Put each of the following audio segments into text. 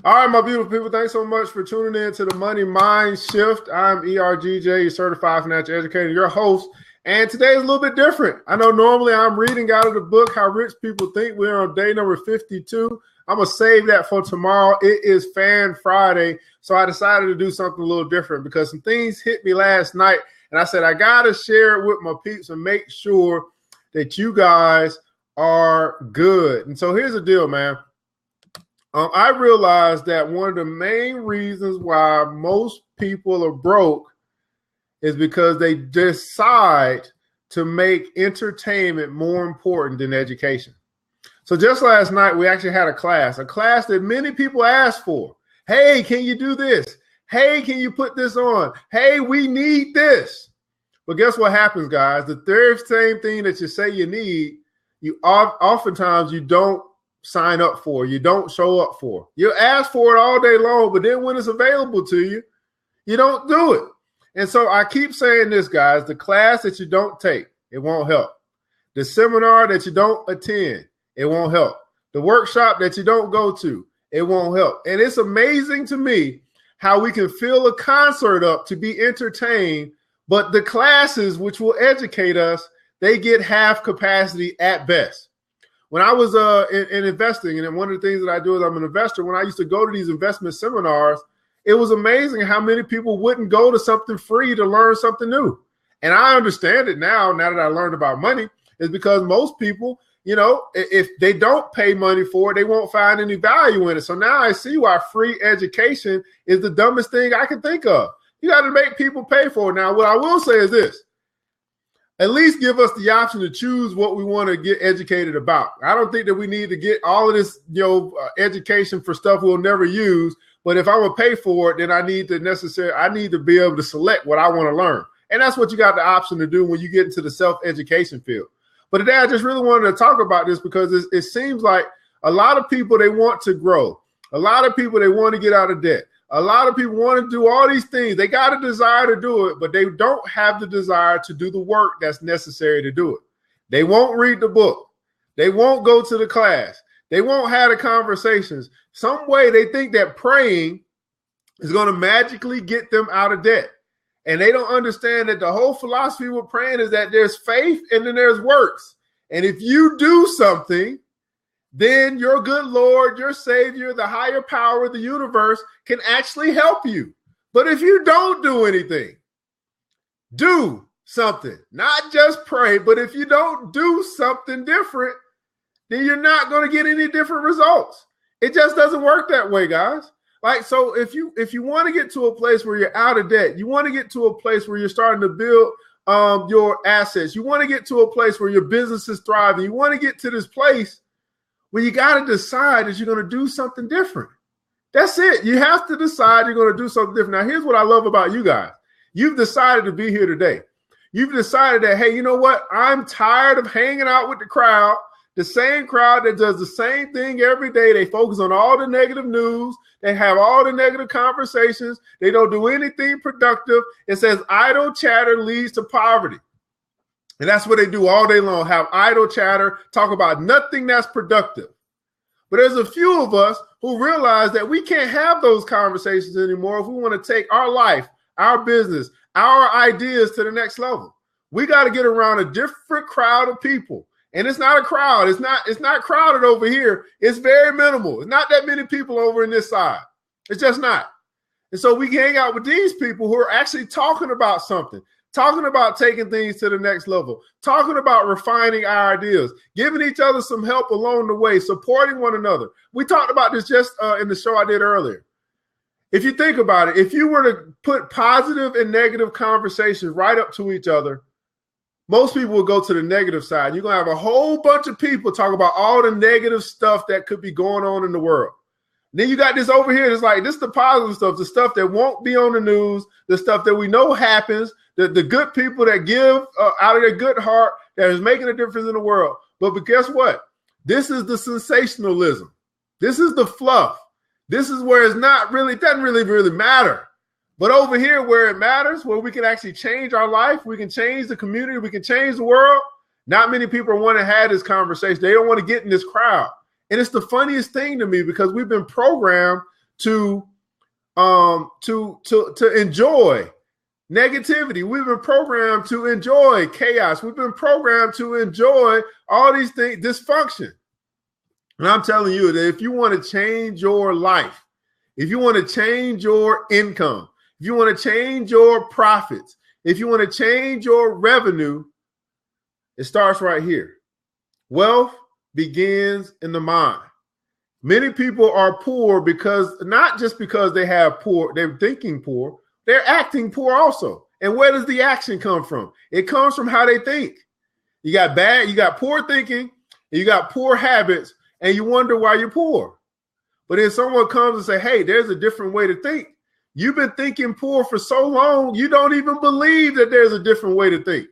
All right, my beautiful people, thanks so much for tuning in to the Money Mindshift. I'm ERGJ, your certified financial educator, your host. And today is a little bit different. I know normally I'm reading out of the book, How Rich People Think. We're on day number 52. I'm going to save that for tomorrow. It is Fan Friday. So I decided to do something a little different because some things hit me last night. And I said, I got to share it with my peeps and make sure that you guys are good. And so here's the deal, man. I realized that one of the main reasons why most people are broke is because they decide to make entertainment more important than education. So just last night, we actually had a class that many people asked for. Hey, can you do this? Hey, can you put this on? Hey, we need this. But guess what happens, guys? The very same thing that you say you need, oftentimes you don't sign up for, you don't show up for. You ask for it all day long, but then when it's available to you, you don't do it. And so I keep saying this, guys, the class that you don't take, it won't help. The seminar that you don't attend, it won't help. The workshop that you don't go to, it won't help. And it's amazing to me how we can fill a concert up to be entertained, but the classes which will educate us, they get half capacity at best. When I was in investing, and one of the things that I do is I'm an investor, when I used to go to these investment seminars, it was amazing how many people wouldn't go to something free to learn something new. And I understand it now that I learned about money, is because most people, you know, if they don't pay money for it, they won't find any value in it. So now I see why free education is the dumbest thing I can think of. You got to make people pay for it. Now, what I will say is this. At least give us the option to choose what we want to get educated about. I don't think that we need to get all of this, education for stuff we'll never use. But if I'm going to pay for it, then I need to be able to select what I want to learn. And that's what you got the option to do when you get into the self-education field. But today I just really wanted to talk about this because it seems like a lot of people, they want to grow. A lot of people, they want to get out of debt. A lot of people want to do all these things. They got a desire to do it, but they don't have the desire to do the work that's necessary to do it. They won't read the book. They won't go to the class. They won't have the conversations. Some way they think that praying is going to magically get them out of debt. And they don't understand that the whole philosophy with praying is that there's faith and then there's works. And if you do something, then your good Lord, your Savior, the higher power of the universe can actually help you. But if you don't do anything, do something, not just pray, but if you don't do something different, then you're not going to get any different results. It just doesn't work that way, guys. Like, so if you want to get to a place where you're out of debt, you want to get to a place where you're starting to build your assets, you want to get to a place where your business is thriving, you want to get to this place, well, you got to decide that you're going to do something different. That's it. You have to decide you're going to do something different. Now, here's what I love about you guys. You've decided to be here today. You've decided that, hey, you know what? I'm tired of hanging out with the same crowd that does the same thing every day. They focus on all the negative news. They have all the negative conversations. They don't do anything productive. It says idle chatter leads to poverty. And that's what they do all day long, have idle chatter, talk about nothing that's productive. But there's a few of us who realize that we can't have those conversations anymore if we want to take our life, our business, our ideas to the next level. We got to get around a different crowd of people. And it's not a crowd. It's not crowded over here. It's very minimal. It's not that many people over in this side. It's just not. And so we can hang out with these people who are actually talking about something. Talking about taking things to the next level, talking about refining our ideas, giving each other some help along the way, supporting one another. We talked about this just in the show I did earlier. If you think about it, if you were to put positive and negative conversations right up to each other, most people will go to the negative side. You're going to have a whole bunch of people talk about all the negative stuff that could be going on in the world. Then you got this over here. It's like, this is the positive stuff, the stuff that won't be on the news, the stuff that we know happens, the good people that give out of their good heart that is making a difference in the world. But guess what? This is the sensationalism. This is the fluff. This is where it doesn't really matter. But over here where it matters, where we can actually change our life, we can change the community, we can change the world, not many people want to have this conversation. They don't want to get in this crowd. And it's the funniest thing to me because we've been programmed to enjoy negativity. We've been programmed to enjoy chaos. We've been programmed to enjoy all these things, dysfunction. And I'm telling you that if you want to change your life, if you want to change your income, if you want to change your profits, if you want to change your revenue, it starts right here. Wealth begins in the mind. Many people are poor because not just because they're thinking poor, they're acting poor also. And where does the action come from? It comes from how they think. You got poor thinking, and you got poor habits, and you wonder why you're poor. But then someone comes and say, hey, there's a different way to think. You've been thinking poor for so long, you don't even believe that there's a different way to think.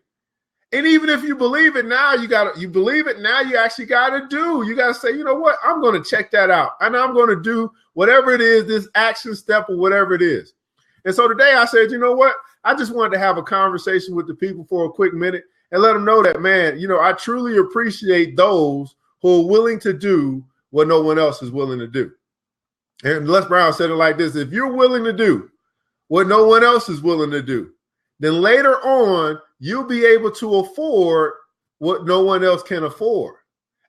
And even if you believe it now, you actually got to do. You got to say, you know what? I'm going to check that out. And I'm going to do whatever it is, this action step or whatever it is. And so today I said, you know what? I just wanted to have a conversation with the people for a quick minute and let them know that, man, I truly appreciate those who are willing to do what no one else is willing to do. And Les Brown said it like this: if you're willing to do what no one else is willing to do, then later on, you'll be able to afford what no one else can afford.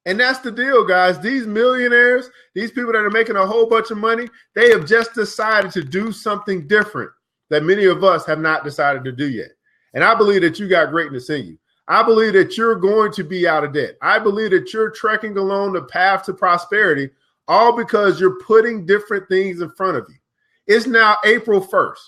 And that's the deal, guys. These millionaires, these people that are making a whole bunch of money, they have just decided to do something different that many of us have not decided to do yet. And I believe that you got greatness in you. I believe that you're going to be out of debt. I believe that you're trekking along the path to prosperity, all because you're putting different things in front of you. It's now April 1st,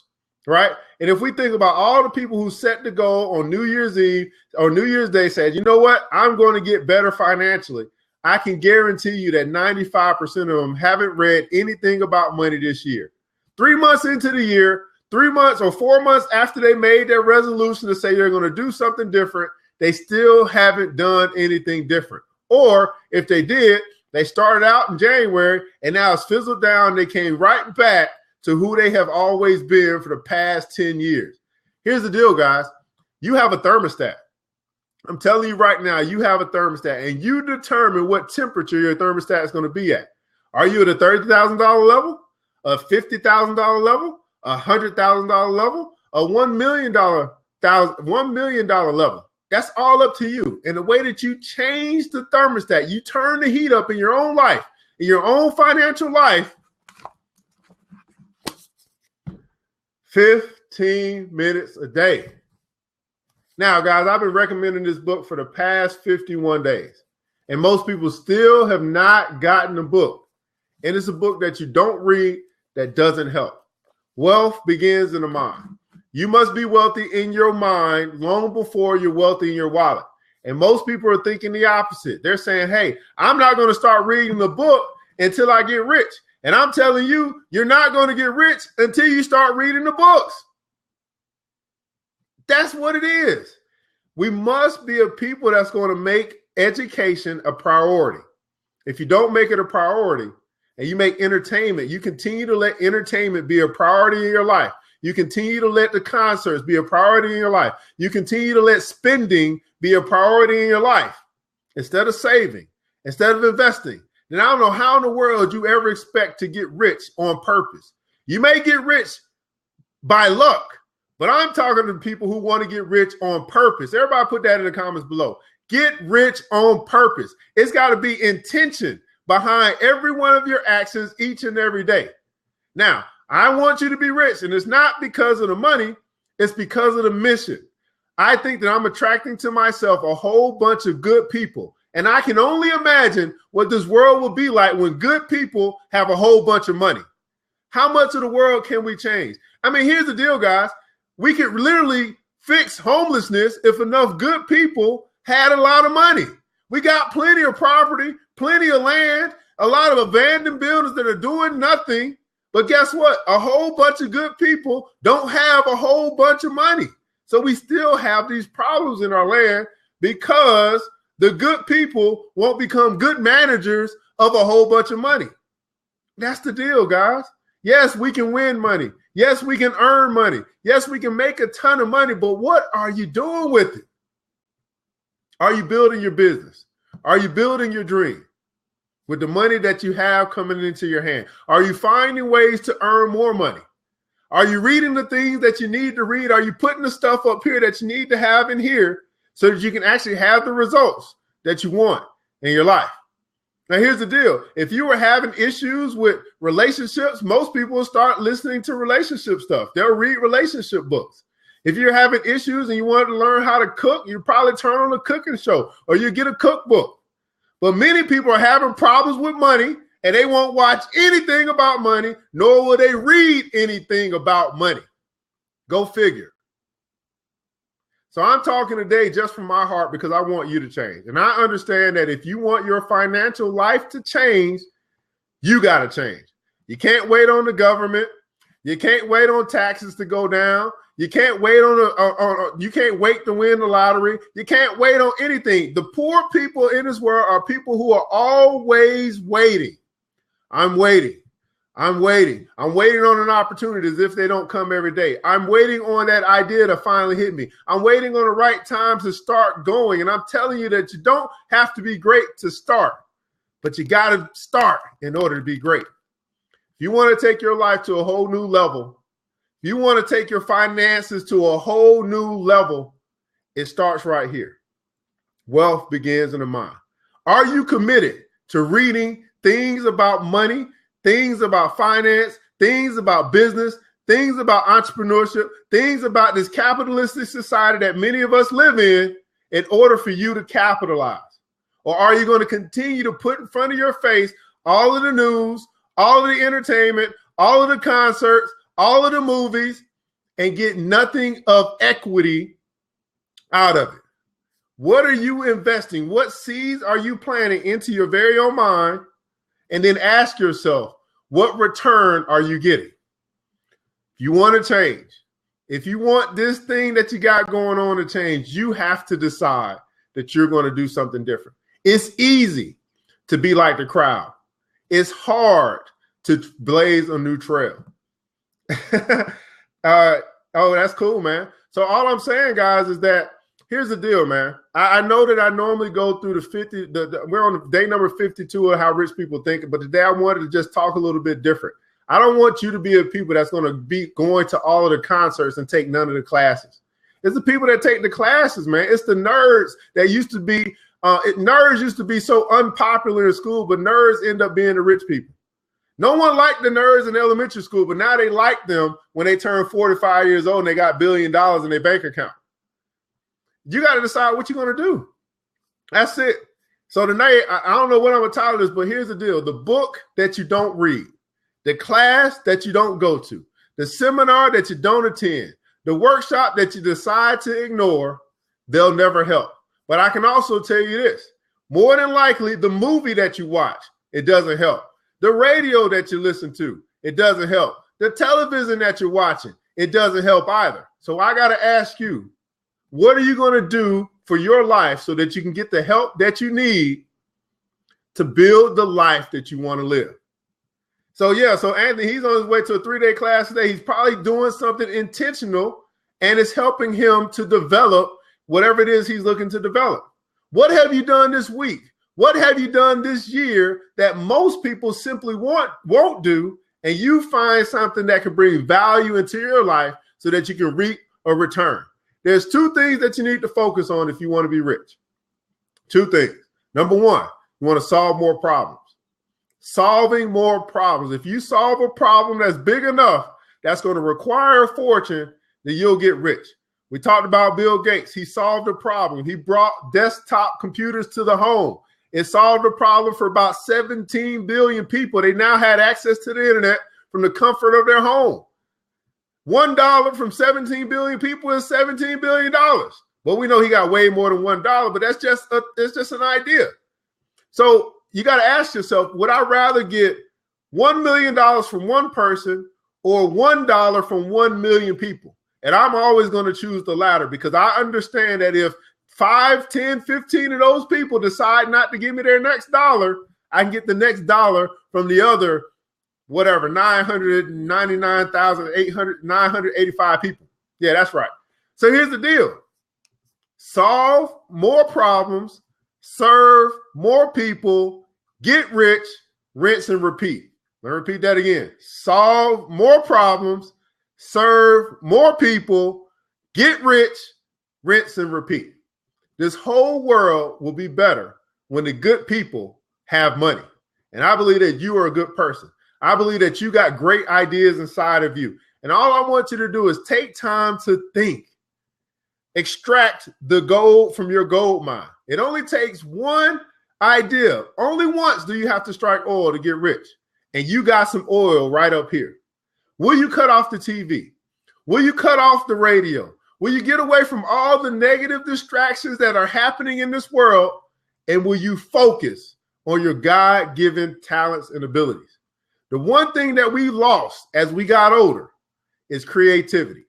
right? And if we think about all the people who set the goal on New Year's Eve or New Year's Day, said, you know what, I'm going to get better financially, I can guarantee you that 95% of them haven't read anything about money this year. 3 months into the year, 3 months or 4 months after they made their resolution to say they're going to do something different, they still haven't done anything different. Or if they did, they started out in January and now it's fizzled down. They came right back to who they have always been for the past 10 years. Here's the deal, guys. You have a thermostat. I'm telling you right now, you have a thermostat, and you determine what temperature your thermostat is going to be at. Are you at a $30,000 level, a $50,000 level, a $100,000 level, a $1 million level? That's all up to you. And the way that you change the thermostat, you turn the heat up in your own life, in your own financial life, 15 minutes a day. Now, guys, I've been recommending this book for the past 51 days, and most people still have not gotten the book. And it's a book that you don't read that doesn't help. Wealth begins in the mind. You must be wealthy in your mind long before you're wealthy in your wallet. And most people are thinking the opposite. They're saying, hey, I'm not going to start reading the book until I get rich. And I'm telling you, you're not going to get rich until you start reading the books. That's what it is. We must be a people that's going to make education a priority. If you don't make it a priority and you make entertainment, you continue to let entertainment be a priority in your life. You continue to let the concerts be a priority in your life. You continue to let spending be a priority in your life instead of saving, instead of investing. Then I don't know how in the world you ever expect to get rich on purpose. You may get rich by luck, but I'm talking to people who want to get rich on purpose. Everybody put that in the comments below. Get rich on purpose. It's got to be intention behind every one of your actions each and every day. Now, I want you to be rich, and it's not because of the money. It's because of the mission. I think that I'm attracting to myself a whole bunch of good people, and I can only imagine what this world will be like when good people have a whole bunch of money. How much of the world can we change? I mean, here's the deal, guys. We could literally fix homelessness if enough good people had a lot of money. We got plenty of property, plenty of land, a lot of abandoned buildings that are doing nothing. But guess what? A whole bunch of good people don't have a whole bunch of money. So we still have these problems in our land because the good people won't become good managers of a whole bunch of money. That's the deal, guys. Yes, we can win money. Yes, we can earn money. Yes, we can make a ton of money. But what are you doing with it? Are you building your business? Are you building your dream? with the money that you have coming into your hand? Are you finding ways to earn more money? Are you reading the things that you need to read? Are you putting the stuff up here that you need to have in here so that you can actually have the results that you want in your life? Now, here's the deal. If you were having issues with relationships, most people will start listening to relationship stuff. They'll read relationship books. If you're having issues and you want to learn how to cook, you probably turn on a cooking show or you get a cookbook. But many people are having problems with money and they won't watch anything about money, nor will they read anything about money. Go figure. So I'm talking today just from my heart because I want you to change. And I understand that if you want your financial life to change, you got to change. You can't wait on the government. You can't wait on taxes to go down. You can't wait you can't wait to win the lottery. You can't wait on anything. The poor people in this world are people who are always waiting. I'm waiting. I'm waiting. I'm waiting on an opportunity as if they don't come every day. I'm waiting on that idea to finally hit me. I'm waiting on the right time to start going. And I'm telling you that you don't have to be great to start, but you got to start in order to be great. If you want to take your life to a whole new level, if you want to take your finances to a whole new level, it starts right here. Wealth begins in the mind. Are you committed to reading things about money, things about finance, things about business, things about entrepreneurship, things about this capitalistic society that many of us live in order for you to capitalize? Or are you going to continue to put in front of your face all of the news, all of the entertainment, all of the concerts, all of the movies, and get nothing of equity out of it? What are you investing? What seeds are you planting into your very own mind? And then ask yourself, what return are you getting? If you want to change, if you want this thing that you got going on to change, you have to decide that you're going to do something different. It's easy to be like the crowd. It's hard to blaze a new trail. Oh, that's cool, man. So all I'm saying, guys, is that here's the deal, man. I know that I normally go through we're on day number 52 of how rich people think, but today I wanted to just talk a little bit different. I don't want you to be a people that's going to be going to all of the concerts and take none of the classes. It's the people that take the classes, man. It's the nerds that used to be, nerds used to be so unpopular in school, but nerds end up being the rich people. No one liked the nerds in elementary school, but now they like them when they turn 45 years old and they got $1 billion in their bank account. You got to decide what you're going to do. That's it. So tonight, I don't know what I'm going to title this, but here's the deal. The book that you don't read, the class that you don't go to, the seminar that you don't attend, the workshop that you decide to ignore, they'll never help. But I can also tell you this. More than likely, the movie that you watch, it doesn't help. The radio that you listen to, it doesn't help. The television that you're watching, it doesn't help either. So I got to ask you, what are you going to do for your life so that you can get the help that you need to build the life that you want to live? So Anthony, he's on his way to a 3-day class today. He's probably doing something intentional and it's helping him to develop whatever it is he's looking to develop. What have you done this week? What have you done this year that most people simply won't do, and you find something that can bring value into your life so that you can reap a return? There's 2 things that you need to focus on if you want to be rich. 2 things. Number 1, you want to solve more problems. Solving more problems. If you solve a problem that's big enough, that's going to require a fortune, then you'll get rich. We talked about Bill Gates. He solved a problem. He brought desktop computers to the home. It solved a problem for about 17 billion people. They now had access to the internet from the comfort of their home. $1 from 17 billion people is $17 billion. But we know he got way more than $1, but it's just an idea. So you got to ask yourself, would I rather get $1 million from one person or $1 from 1 million people? And I'm always going to choose the latter because I understand that if 5, 10, 15 of those people decide not to give me their next dollar, I can get the next dollar from the other, whatever, 985 people. Yeah, that's right. So here's the deal. Solve more problems, serve more people, Get rich, rinse, and repeat. Let me repeat that again. Solve more problems, serve more people, get rich, rinse, and repeat. This whole world will be better when the good people have money. And I believe that you are a good person. I believe that you got great ideas inside of you. And all I want you to do is take time to think. Extract the gold from your gold mine. It only takes one idea. Only once do you have to strike oil to get rich. And you got some oil right up here. Will you cut off the TV? Will you cut off the radio? Will you get away from all the negative distractions that are happening in this world? And will you focus on your God-given talents and abilities? The one thing that we lost as we got older is creativity.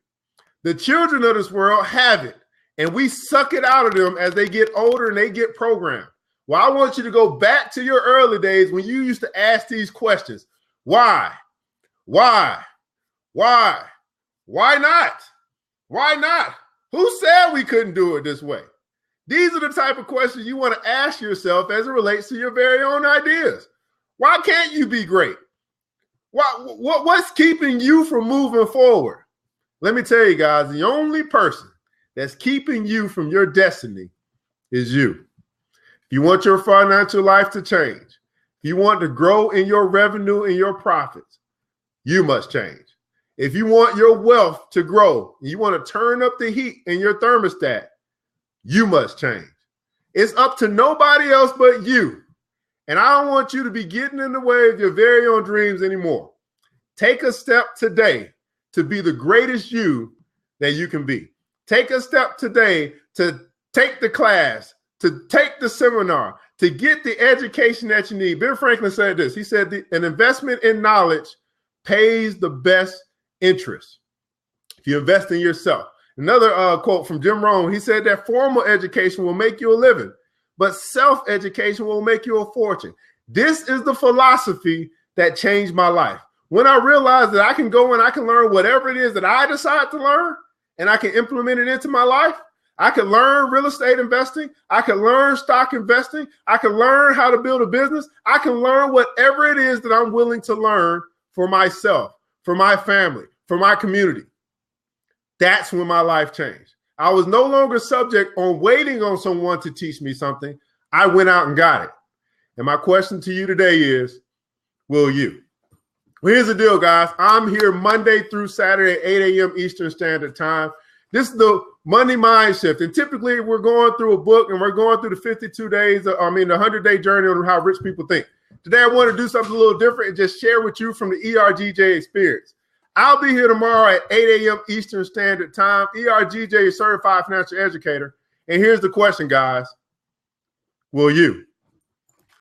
The children of this world have it, and we suck it out of them as they get older and they get programmed. Well, I want you to go back to your early days when you used to ask these questions. Why? Why? Why? Why not? Why not? Who said we couldn't do it this way? These are the type of questions you want to ask yourself as it relates to your very own ideas. Why can't you be great? What's keeping you from moving forward? Let me tell you guys, the only person that's keeping you from your destiny is you. If you want your financial life to change, if you want to grow in your revenue and your profits, you must change. If you want your wealth to grow, you want to turn up the heat in your thermostat, you must change. It's up to nobody else but you. And I don't want you to be getting in the way of your very own dreams anymore. Take a step today to be the greatest you that you can be. Take a step today to take the class, to take the seminar, to get the education that you need. Ben Franklin said this. He said an investment in knowledge pays the best interest if you invest in yourself. Another quote from Jim Rohn, he said that formal education will make you a living, but self-education will make you a fortune. This is the philosophy that changed my life. When I realized that I can go and I can learn whatever it is that I decide to learn, and I can implement it into my life. I can learn real estate investing. I can learn stock investing. I can learn how to build a business. I can learn whatever it is that I'm willing to learn for myself, for my family, for my community. That's when my life changed. I was no longer subject on waiting on someone to teach me something. I went out and got it. And my question to you today is, will you? Well, here's the deal, guys. I'm here Monday through Saturday at 8 a.m. Eastern Standard Time. This is the Money Mindshift. And typically we're going through a book and we're going through the 52 days, the 100-day journey on how rich people think. Today I want to do something a little different and just share with you from the ERGJ experience. I'll be here tomorrow at 8 a.m. Eastern Standard Time. ERGJ is Certified Financial Educator. And here's the question, guys. Will you?